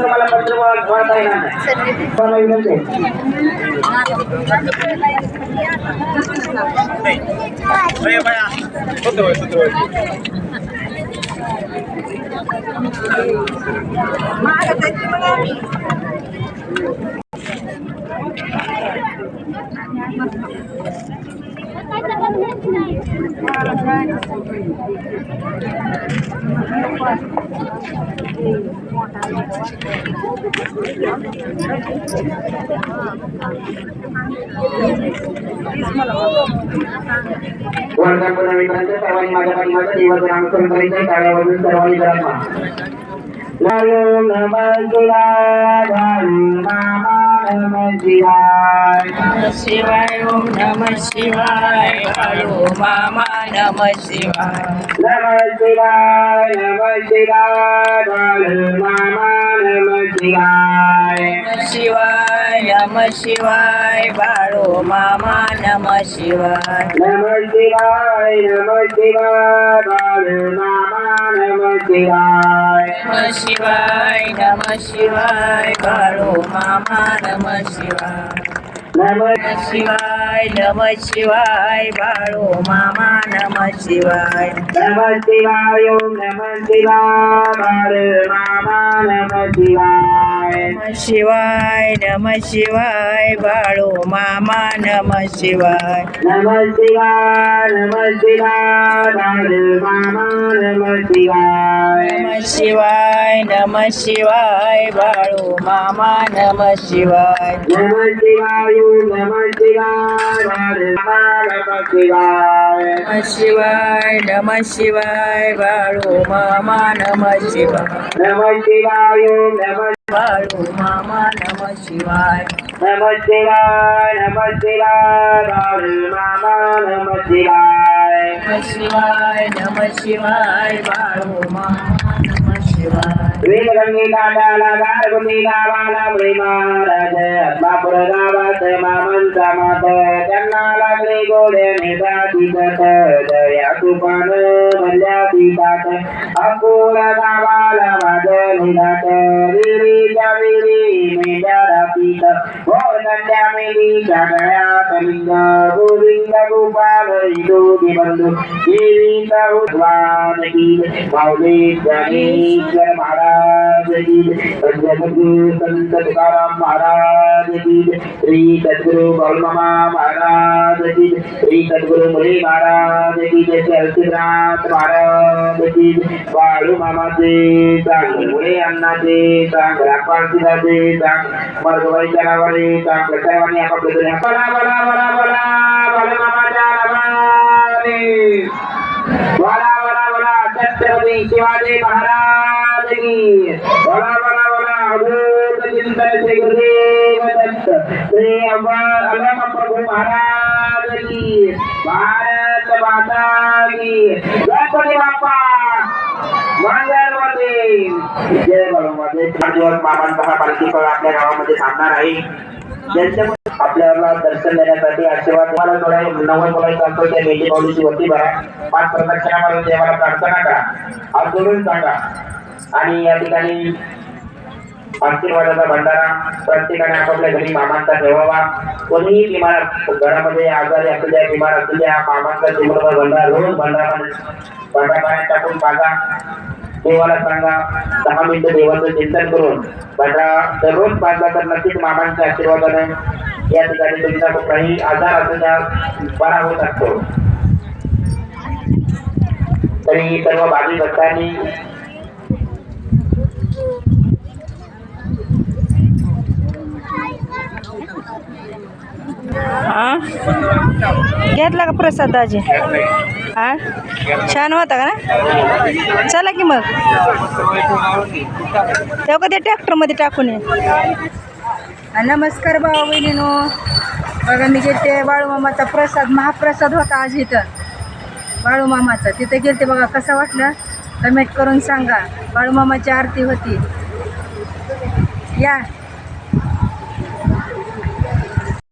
तुम्हाला पत्र वाढता येणार वर्गापुन्हा मित्रांच्या सर्वांनी माझ्या पाठीमागे देवाचं नामस्मरण करायचं टाळ्यावरून सर्वांनी करा लालो नमः शिवाय मामा नमः शिवाय शिवाय ओम नमः शिवाय हळू मामा नमः शिवाय नमः शिवाय मामा नमः शिवाय नमः शिवाय बाळू मामा नमः शिवाय नमः शिवाय मामा नमः शिवाय नमः शिवाय बाळू मामा नमः शिवाय नमः शिवाय बाळू मामा नमः शिवाय नमः शिवाय ओम नमः शिवाय मामा नमः शिवाय नमः शिवाय बाळू मामा नमः शिवाय नमः शिवाय मामा नमः शिवाय नमः शिवाय बाळू मामा नमः शिवाय नमः शिवाय ओम नमः शिवाय मामा नमः शिवाय नमः शिवाय बाळू मामा नमः शिवाय नमः शिवाय ओम नमः बाळू मामा नमः शिवाय नमः शिवाय मामा नमः शिवाय नमः शिवाय बाळू मामा नमः शिवाय वेदगंगे काटाला गारगुंडी गावाला महाराज आत्मापूर गावात मामांचा मात त्यांना लागले गोडे नेताची कथ दया तुपान मल्ल्याची ताट अकोला गावाला वाजली घाट विहिरीच्या विहिरी मेल्या रातीत गोरगंड्या मेलीच्या गळ्यात लिंग गोविंद गोपाल दोघी बंधू देवीचा उद्वान गीत माऊली ज्ञानेश्वर महाराज की सद्गुरु संत तुकाराम महाराज की श्री सद्गुरु बाळूमामा महाराज की श्री सद्गुरु मुली महाराज की जय हरसिद्धनाथ महाराज की बाळूमामाचे चांगले मुळे अण्णाचे चांगल्या पारसीदाचे चांग मर्गवाईच्या नावाने चांगल्या सर्वांनी आपापल्या दुनिया बला बला बला बला बाळूमामाच्या नावाने बला बला बला छत्रपती शिवाजी महाराज की बला बला बला अभूत चिंतन श्री गुरुदेव दत्त श्री अल्लाह प्रभु महाराज की भारत माता की गणपती बाप्पा मंगलवती जय बाळूमाते. 4 दिवस मामांचा हा पालखी सोहळा आपल्या गावामध्ये थांबणार आहे. ज्यांच्यामुळे आपल्याला दर्शन देण्यासाठी आशीर्वाद तुम्हाला थोड्या 90 बोलायचं असतो त्या मेंढी पावलीची वरती भरा 5 प्रदक्षिणामध्ये देवाला प्रार्थना करा हात जोडून सांगा आणि या ठिकाणी आशीर्वादाचा भंडारा प्रत्येकाने आपापल्या घरी मामांचा ठेवावा. कोणीही बिमार घरामध्ये आजारी असू द्या बिमार असू द्या मामांचा जीवनभर भंडारा रोज भंडारा पाण्यात टाकून पाजा देवाला सांगा 10 मिनिटं देवाचं चिंतन करून भंडारा दररोज पाजला तर नक्कीच मामांच्या आशीर्वादाने या ठिकाणी तुमचा कुठलाही आजार असू द्या बरा होत असतो. तरी सर्व भाविक भक्तांनी घेतला का प्रसाद दाजी हा छान होता का ना चला की मग तेव्हा का ते ट्रॅक्टरमध्ये टाकून ये. नमस्कार भाऊ बहिणीनो बघा मी गेलते बाळूमामाचा प्रसाद महाप्रसाद होता आज इथं बाळूमामाचा तिथे गेलते बघा कसं वाटलं कमेंट करून सांगा. बाळूमामाची आरती होती या